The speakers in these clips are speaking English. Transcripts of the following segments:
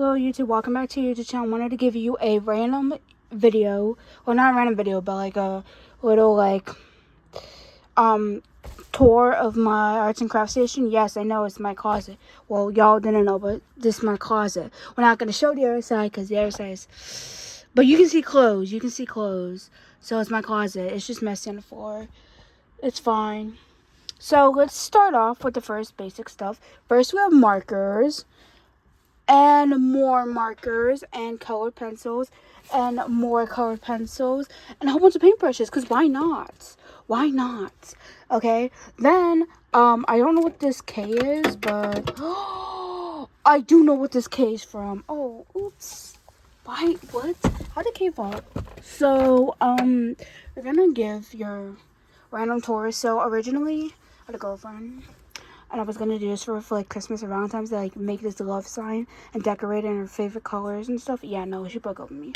Hello YouTube, welcome back to your YouTube channel. I wanted to give you a random video, well not a random video, but like a little tour of my arts and crafts station. Yes, I know it's my closet. Well, y'all didn't know, but this is my closet. We're not going to show the other side because the other side is, but you can see clothes, so it's my closet. It's just messy on the floor. It's fine. So let's start off with the first basic stuff. First we have markers. And more markers and colored pencils and more colored pencils and a whole bunch of paintbrushes, because why not? Okay, then I don't know what this K is, but I do know what this K is from. Oh, oops. Why? What? How did K fall? So we're gonna give your random tour. So originally I had a girlfriend, and I was going to do this for like Christmas or Valentine's Day, like make this love sign and decorate it in her favorite colors and stuff. Yeah, no, she broke up with me.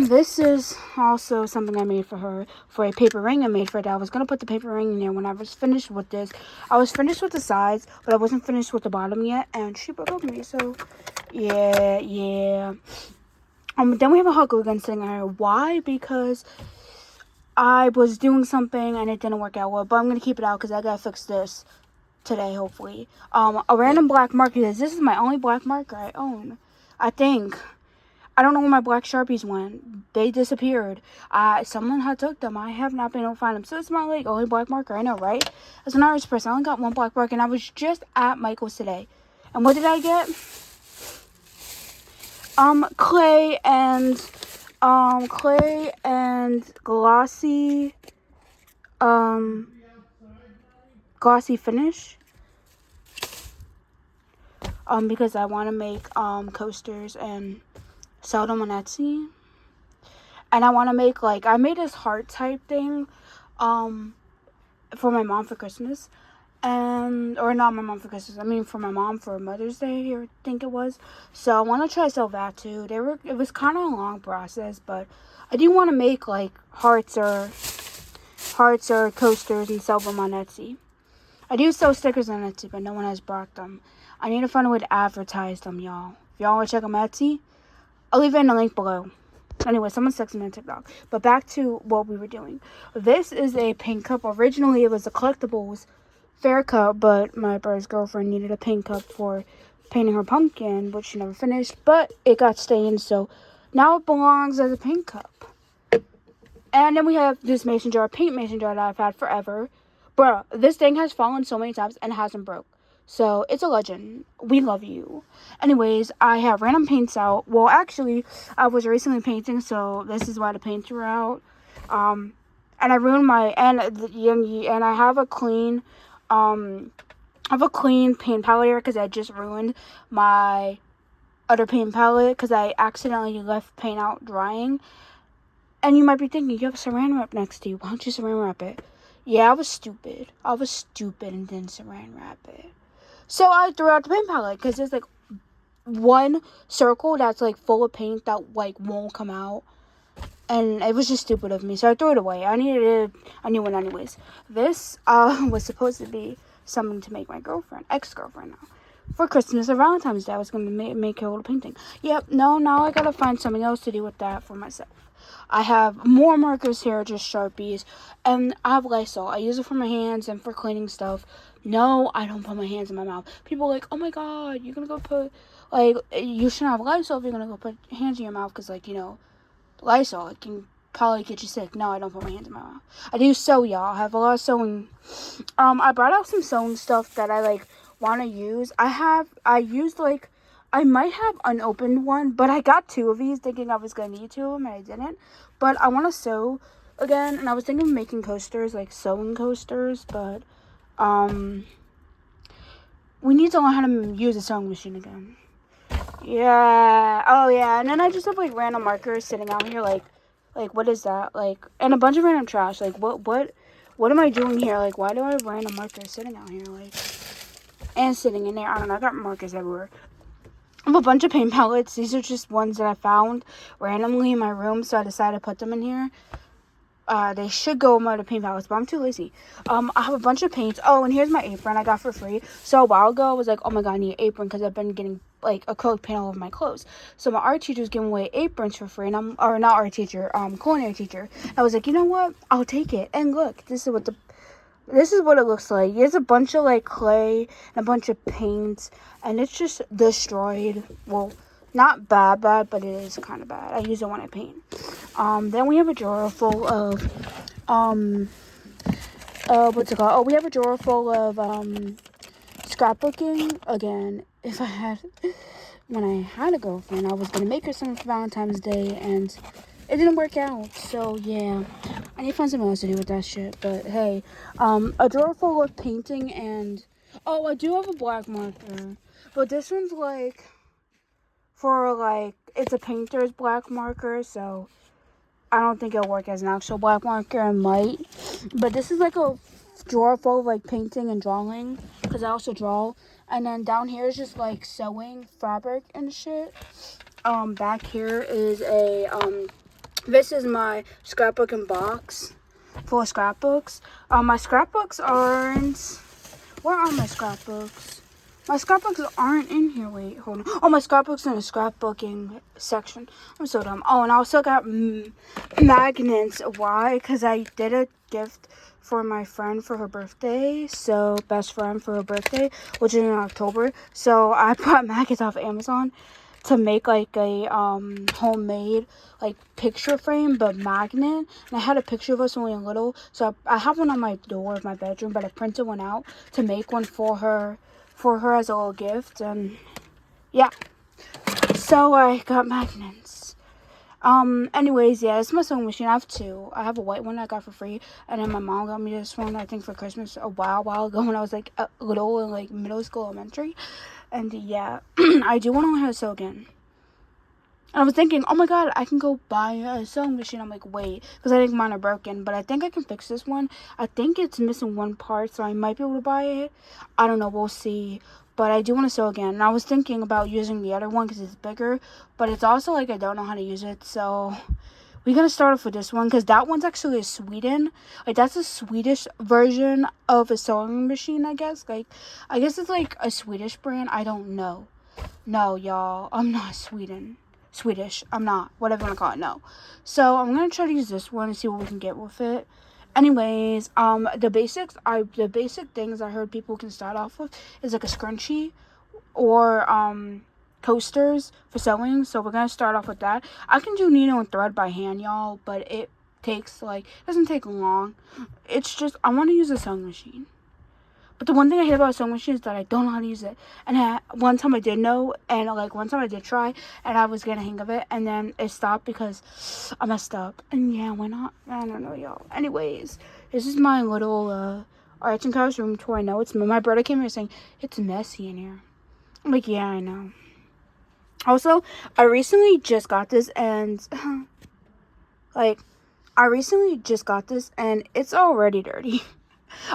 This is also something I made for her, for a paper ring I made for her. I was going to put the paper ring in there when I was finished with this. I was finished with the sides, but I wasn't finished with the bottom yet, and she broke up with me, so yeah. Then we have a hot glue gun sitting there. Why? Because I was doing something and it didn't work out well, but I'm going to keep it out because I got to fix this today, hopefully. A random black marker. This is my only black marker I own, I think. I don't know where my black Sharpies went. They disappeared. Someone had took them. I have not been able to find them. So it's my like only black marker. I know, right? As an artist person, I only got one black marker, and I was just at Michael's today. And what did I get? Clay and glossy finish. Because I want to make coasters and sell them on Etsy. And I want to make I made this heart type thing for my mom for Christmas. Or not my mom for Christmas, I mean for my mom for Mother's Day, I think it was. So I want to try to sell that too. It was kind of a long process, but I do want to make hearts or coasters and sell them on Etsy. I do sell stickers on Etsy, but no one has bought them. I need to find a way to advertise them, y'all. If y'all want to check them on Etsy, I'll leave it in the link below. Anyway, someone's texting me on TikTok. But back to what we were doing. This is a paint cup. Originally, it was a collectibles fair cup, but my brother's girlfriend needed a paint cup for painting her pumpkin, which she never finished. But it got stained, so now it belongs as a paint cup. And then we have this paint mason jar that I've had forever. Bruh, this thing has fallen so many times and hasn't broke. So, it's a legend. We love you. Anyways, I have random paints out. Well, actually, I was recently painting, so this is why the paints are out. And I ruined my, and I have a clean, paint palette here because I just ruined my other paint palette because I accidentally left paint out drying. And you might be thinking, you have a saran wrap next to you. Why don't you saran wrap it? Yeah, I was stupid and didn't saran wrap it. So I threw out the paint palette because there's one circle that's full of paint that won't come out. And it was just stupid of me, so I threw it away. I needed a new one anyways. This was supposed to be something to make my ex-girlfriend now. For Christmas or Valentine's Day, I was going to make her a little painting. Yep, no, now I gotta find something else to do with that for myself. I have more markers here, just Sharpies, and I have Lysol. I use it for my hands and for cleaning stuff. No, I don't put my hands in my mouth. People are like, oh my god, you're gonna go put, you shouldn't have Lysol if you're gonna go put hands in your mouth, because, Lysol, it can probably get you sick. No, I don't put my hands in my mouth. I do sew, y'all. I have a lot of sewing. I brought out some sewing stuff that I, want to use. I might have unopened one, but I got 2 of these thinking I was going to need 2 of them, and I didn't. But I want to sew again, and I was thinking of making coasters, sewing coasters, but, we need to learn how to use a sewing machine again. Yeah. Oh, yeah. And then I just have, random markers sitting out here, what is that? And a bunch of random trash. What am I doing here? Why do I have random markers sitting out here? And sitting in there. I don't know. I got markers everywhere. I have a bunch of paint palettes. These are just ones that I found randomly in my room, so I decided to put them in here. They should go in my paint palettes, but I'm too lazy. I have a bunch of paints. Oh, and here's my apron I got for free. So a while ago, I was like, oh my god, I need an apron because I've been getting, like acrylic panel of my clothes. So my art teacher was giving away aprons for free, and or not art teacher, culinary teacher. I was like, you know what? I'll take it. And look, this is what it looks like. There's a bunch of like clay and a bunch of paint, and it's just destroyed. Well, not bad, but it is kind of bad. I use it when I paint. Then we have a drawer full of what's it called? Oh, we have a drawer full of scrapbooking. Again, when I had a girlfriend, I was gonna make her something for Valentine's Day, and it didn't work out. So yeah, I need to find something else to do with that shit. But hey, a drawer full of painting, and I do have a black marker, but this one's like it's a painter's black marker, so I don't think it'll work as an actual black marker. It might, but this is like a drawer full of like painting and drawing, because I also draw. And then down here is just like sewing fabric and shit. Back here is this is my scrapbooking box full of scrapbooks. My scrapbooks aren't, where are my scrapbooks? My scrapbooks aren't in here. Wait, hold on. Oh, my scrapbooks in the scrapbooking section. I'm so dumb. Oh, and I also got magnets. Why? Because I did a gift for my friend for her birthday. So, best friend for her birthday, which is in October. So, I bought magnets off Amazon to make like a homemade like picture frame but magnet, and I had a picture of us when we were little, so I have one on my door of my bedroom, but I printed one out to make one for her as a little gift. And yeah, so I got magnets. Anyways, yeah, it's my sewing machine. I have two. I have a white one I got for free, and then my mom got me this one, I think, for Christmas a while ago when I was like little, in like middle school, elementary. And yeah, I do want to learn how to sew again. And I was thinking, oh my god, I can go buy a sewing machine. I'm like, wait, because I think mine are broken, but I think I can fix this one. I think it's missing one part, so I might be able to buy it. I don't know, we'll see. But I do want to sew again. And I was thinking about using the other one because it's bigger, but it's also like I don't know how to use it, so we're gonna start off with this one, because that one's actually a Sweden. Like, that's a Swedish version of a sewing machine, I guess. Like, I guess it's like a Swedish brand. I don't know. No, y'all, I'm not Swedish. I'm not. Whatever you want to call it. No. So I'm gonna try to use this one and see what we can get with it. Anyways, the basic things I heard people can start off with is like a scrunchie or coasters for sewing. So we're gonna start off with that. I can do needle and thread by hand, y'all, but it doesn't take long. It's just I want to use a sewing machine. But the one thing I hate about a sewing machine is that I don't know how to use it. And one time I did know, and like one time I did try, and I was getting a hang of it, and then it stopped because I messed up. And yeah, why not? I don't know, y'all. Anyways, this is my little arts and crafts room tour. I know it's my brother came here saying it's messy in here. I'm like, yeah, I know. Also, I recently just got this, and it's already dirty.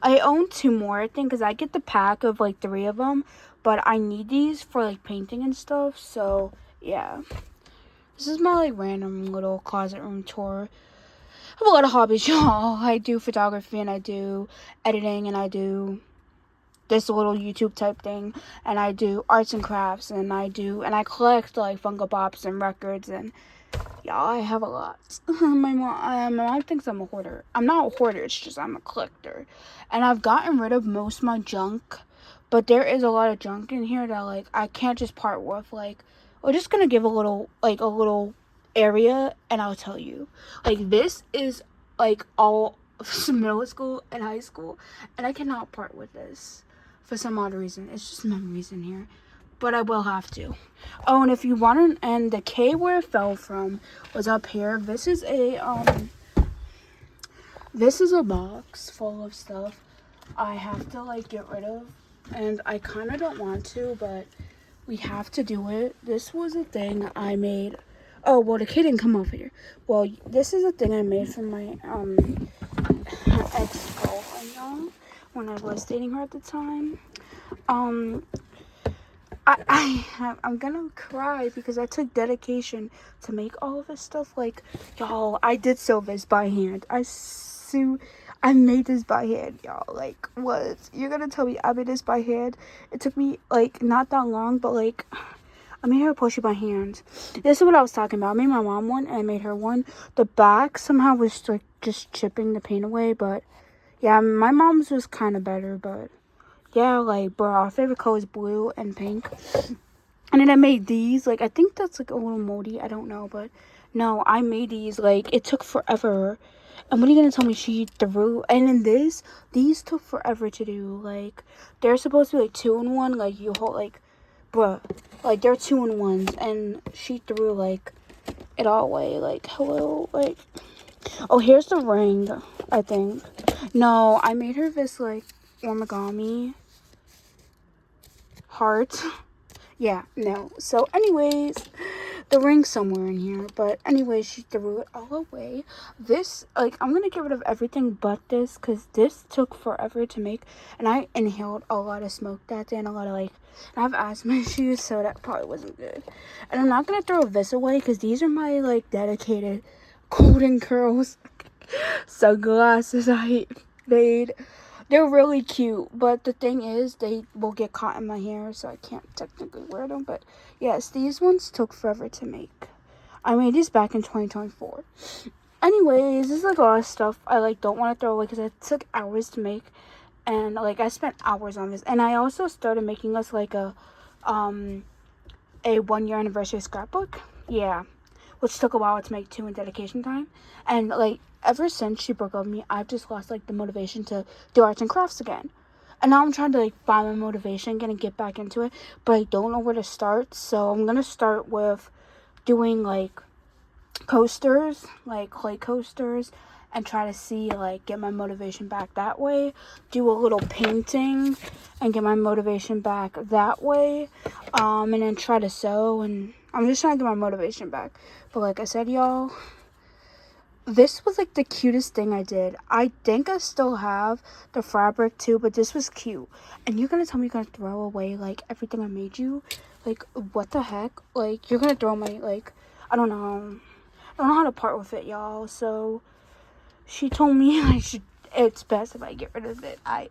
I own two more, I think, because I get the pack of like 3 of them, but I need these for like painting and stuff. So yeah, this is my like random little closet room tour. I have a lot of hobbies, y'all. I do photography, and I do editing, and I do this little YouTube type thing, and I do arts and crafts, and I collect like Funko Pops and records, and y'all, I have a lot. My mom thinks I'm a hoarder. I'm not a hoarder, it's just I'm a collector. And I've gotten rid of most of my junk, but there is a lot of junk in here that like I can't just part with. Like, we're just gonna give a little area, and I'll tell you. Like, this is like all middle school and high school, and I cannot part with this for some odd reason. It's just memories in here, but I will have to. Oh, and if you want to, and the K where it fell from was up here. This is a box full of stuff I have to like get rid of, and I kind of don't want to, but we have to do it. This was a thing I made. Oh, well, the K didn't come off here. Well, this is a thing I made for my ex-girlfriend, y'all, when I was dating her at the time. I'm gonna cry because I took dedication to make all of this stuff. Like, y'all, I did sew this by hand. I made this by hand, y'all. Like, what? You're gonna tell me I made this by hand? It took me, like, not that long, but, like, I made her a plushie by hand. This is what I was talking about. I made my mom one and I made her one. The back somehow was like just chipping the paint away, but yeah, my mom's was kind of better, but yeah, like, bro, our favorite color is blue and pink. And then I made these, like, I think that's like a little moldy, I don't know, but no, I made these, like, it took forever. And what are you gonna tell me she threw? And in these took forever to do. Like, they're supposed to be like 2-in-1, like you hold, like, bruh, like they're 2-in-1s, and she threw like it all away. Like, hello, like, oh, here's the ring, I think. No, I made her this like origami heart. Yeah, no. So, anyways, the ring's somewhere in here. But, anyways, she threw it all away. This, like, I'm going to get rid of everything but this. Because this took forever to make. And I inhaled a lot of smoke that day. And a lot of, like, and I have asthma issues. So, that probably wasn't good. And I'm not going to throw this away. Because these are my, like, dedicated Golden Curls sunglasses I made. They're really cute, but the thing is, they will get caught in my hair, so I can't technically wear them. But yes, these ones took forever to make. I made these back in 2024. Anyways, this is like a lot of stuff I like don't want to throw away because it took hours to make, and like I spent hours on this. And I also started making us like a 1-year anniversary scrapbook. Yeah, which took a while to make too in dedication time. And like ever since she broke up with me, I've just lost like the motivation to do arts and crafts again. And now I'm trying to like find my motivation again and get back into it, but I don't know where to start. So I'm gonna start with doing like coasters, like clay coasters, and try to see like get my motivation back that way. Do a little painting and get my motivation back that way. And then try to sew, and I'm just trying to get my motivation back. But like I said, y'all, this was like the cutest thing I did. I think I still have the fabric too, but this was cute. And you're gonna tell me you're gonna throw away like everything I made you? Like, what the heck? Like, you're gonna throw my, like, I don't know. I don't know how to part with it, y'all. So she told me it's best if I get rid of it. I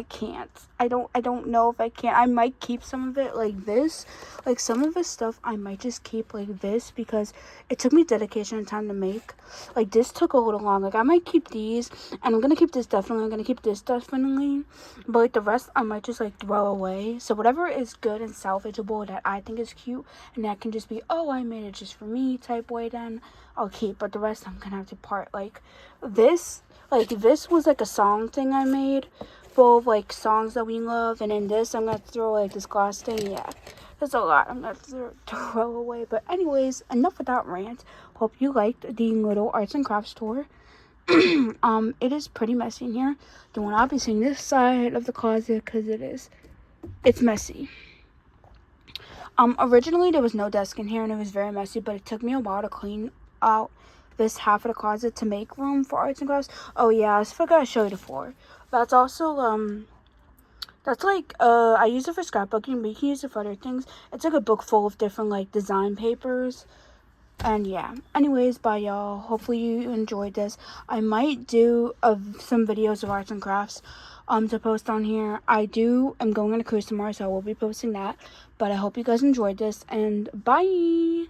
can't. I don't know if I can. I might keep some of it like this. Like some of this stuff I might just keep like this because it took me dedication and time to make. Like this took a little long. Like I might keep these and I'm gonna keep this definitely. I'm gonna keep this definitely. But like the rest I might just like throw away. So whatever is good and salvageable that I think is cute and that can just be, oh, I made it just for me type way, then I'll keep. But the rest I'm gonna have to part. Like this was like a song thing I made full of like songs that we love, and in this I'm gonna throw like this glass thing. Yeah, there's a lot I'm gonna throw away. But anyways, enough with that rant. Hope you liked the little arts and crafts tour. It is pretty messy in here. You will not be seeing this side of the closet because it's messy. Originally there was no desk in here and it was very messy, but it took me a while to clean out this half of the closet to make room for arts and crafts. Oh yeah, I forgot to show you the floor. That's also that's like I use it for scrapbooking, but you can use it for other things. It's like a book full of different like design papers. And yeah, anyways, bye y'all. Hopefully you enjoyed this. I might do some videos of arts and crafts to post on here. I'm going on a cruise tomorrow, so I will be posting that. But I hope you guys enjoyed this, and bye.